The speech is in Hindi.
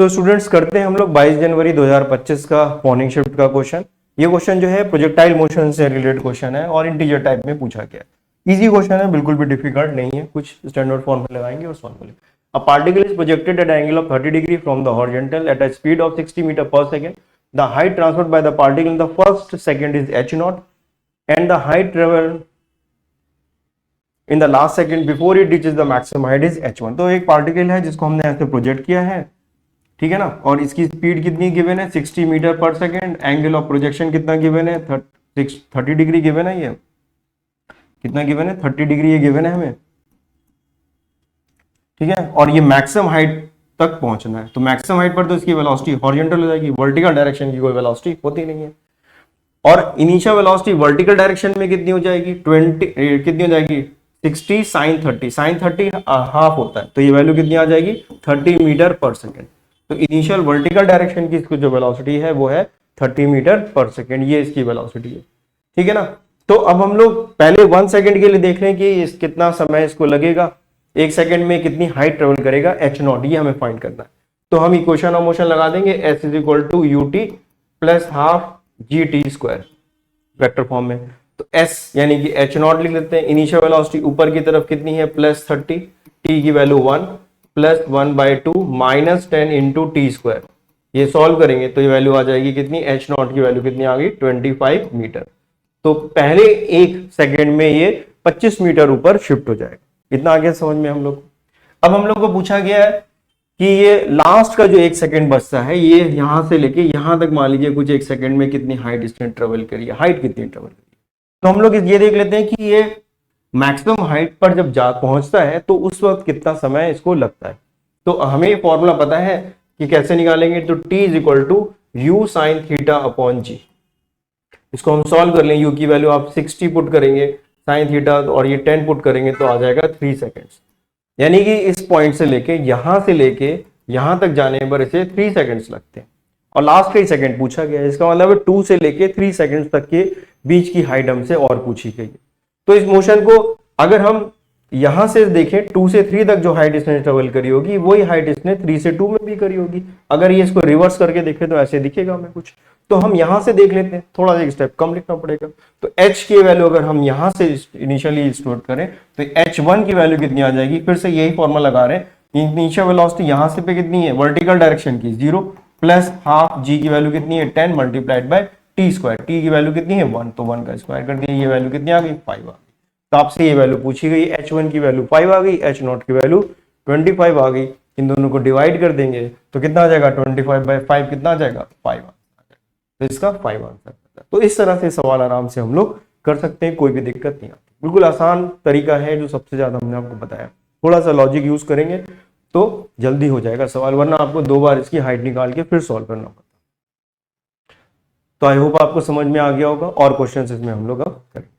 तो स्टूडेंट्स करते हैं हम लोग 22 जनवरी 2025 का मॉर्निंग शिफ्ट का क्वेश्चन। ये क्वेश्चन जो है प्रोजेक्टाइल मोशन से रिलेटेड क्वेश्चन है और इंटीजर टाइप में पूछा गया है। इजी क्वेश्चन है, बिल्कुल भी डिफिकल्ट नहीं है, कुछ स्टैंडर्ड फॉर्मूले लगाएंगे और सॉल्व करेंगे। A particle is projected at angle of 30 degree from the horizontal at a speed of 60 meter per second. The height transferred by the particle in the first second is h nought and the height travelled in the last second before it reaches the maximum height is h1। तो एक पार्टिकल है जिसको हमने ऐसे प्रोजेक्ट किया है, ठीक है ना, और इसकी स्पीड कितनी गिवन है 60 मीटर पर सेकेंड। एंगल ऑफ प्रोजेक्शन कितना गिवन है 30 डिग्री गिवन है। ये कितना गिवन है 30 डिग्री ये गिवन है हमें, ठीक है। और ये मैक्सिमम हाइट तक पहुंचना है, तो मैक्सिमम हाइट पर तो इसकी वेलोसिटी हॉरिजॉन्टल हो जाएगी, वर्टिकल डायरेक्शन की कोई वेलोसिटी होती नहीं है। और इनिशियल वेलोसिटी वर्टिकल डायरेक्शन में कितनी हो जाएगी 20 कितनी हो जाएगी 60 साइन 30, साइन 30 हाफ होता है, तो ये वैल्यू कितनी आ जाएगी 30 मीटर पर सेकेंड। तो इनिशियल वर्टिकल डायरेक्शन की इसको जो वेलोसिटी है वो है 30 मीटर पर सेकेंड, ये इसकी वेलोसिटी है, ठीक है ना। तो अब हम लोग पहले 1 सेकेंड के लिए देख रहे हैं कि कितना समय इसको लगेगा, 1 सेकेंड में कितनी हाइट ट्रेवल करेगा h नॉट, ये हमें फाइंड करना है। तो हम इक्वेशन ऑफ मोशन लगा देंगे s is equal to ut plus half g t square vector form में। तो s यानी कि h नॉट लिख लेते हैं, इनिशियल वेलोसिटी ऊपर की तरफ कितनी है प्लस 30, t की value 1 plus 1/2 minus 10 into T square. ये सॉल्व करेंगे तो ये वैल्यू आ जाएगी कितनी, h नॉट की वैल्यू कितनी आ गई 25 मीटर। तो पहले 1 सेकेंड में ये 25 मीटर ऊपर शिफ्ट हो जाएगा। इतना आगे समझ में हम लोग। अब हम लोग को पूछा गया है कि ये लास्ट का जो 1 सेकेंड बचता है, ये यहां से लेके यहां तक मान लीजिए कुछ 1 सेकेंड में कितनी हाइट इसने ट्रेवल करी है, हाइट कितनी ट्रेवल करी है। तो हम लोग ये देख लेते हैं कि ये मैक्सिमम हाइट पर जब जा पहुंचता है तो उस वक्त कितना समय इसको लगता है। तो हमें फॉर्मूला पता है कि कैसे निकालेंगे, तो t is equal to u sine theta upon g. इसको हम सॉल्व कर लें, u की वैल्यू आप 60 पुट करेंगे, साइन थीटा और ये 10 पुट करेंगे तो आ जाएगा 3 सेकेंड्स। यानी कि इस पॉइंट से लेके यहां तक जाने पर इसे 3 सेकेंड्स लगते हैं। और लास्ट का ही सेकेंड पूछा गया है, इसका मतलब 2 से लेके 3 सेकेंड्स तक के बीच की हाइट हमसे और पूछी गई है। तो इस मोशन को अगर हम यहां से देखें 2 से 3 तक जो हाइट इसने ट्रेवल करी होगी वही हाइट इसने 3 से 2 में भी करी होगी। अगर ये इसको रिवर्स करके देखें तो ऐसे दिखेगा हमें कुछ। तो हम यहां से देख लेते हैं, थोड़ा सा एक स्टेप कम लिखना पड़ेगा। तो h की वैल्यू अगर हम यहां से इनिशियली स्टोर करें तो h1 की वैल्यू कितनी आ जाएगी, फिर से यही फॉर्मूला लगा रहे हैं। इनिशियल वेलोसिटी यहां से पे कितनी है वर्टिकल डायरेक्शन की 0 प्लस हाफ g की वैल्यू कितनी है 10 multiplied by T square, t की वैल्यू कितनी है 1, तो 1 का स्क्वायर कर दिया, ये वैल्यू कितनी आ गई 5 आ गई। तो आपसे ये वैल्यू पूछी गई, h1 की वैल्यू 5 आ गई, h नॉट की वैल्यू 25 आ गई। इन दोनों को डिवाइड कर देंगे तो कितना आ जाएगा 25/5 कितना आ जाएगा 5 आ जाएगा। तो इसका 5 आंसर। तो इस तरह से सवाल आराम से हम लोग कर सकते हैं, कोई भी दिक्कत नहीं आती। बिल्कुल आसान तरीका है जो सबसे ज्यादा हमने आपको बताया। थोड़ा सा लॉजिक यूज करेंगे तो जल्दी हो जाएगा सवाल, वरना आपको 2 बार इसकी हाइट निकाल के फिर सॉल्व करना पड़ता। तो आई होप आपको समझ में आ गया होगा और क्वेश्चन इसमें हम लोग अब करेंगे।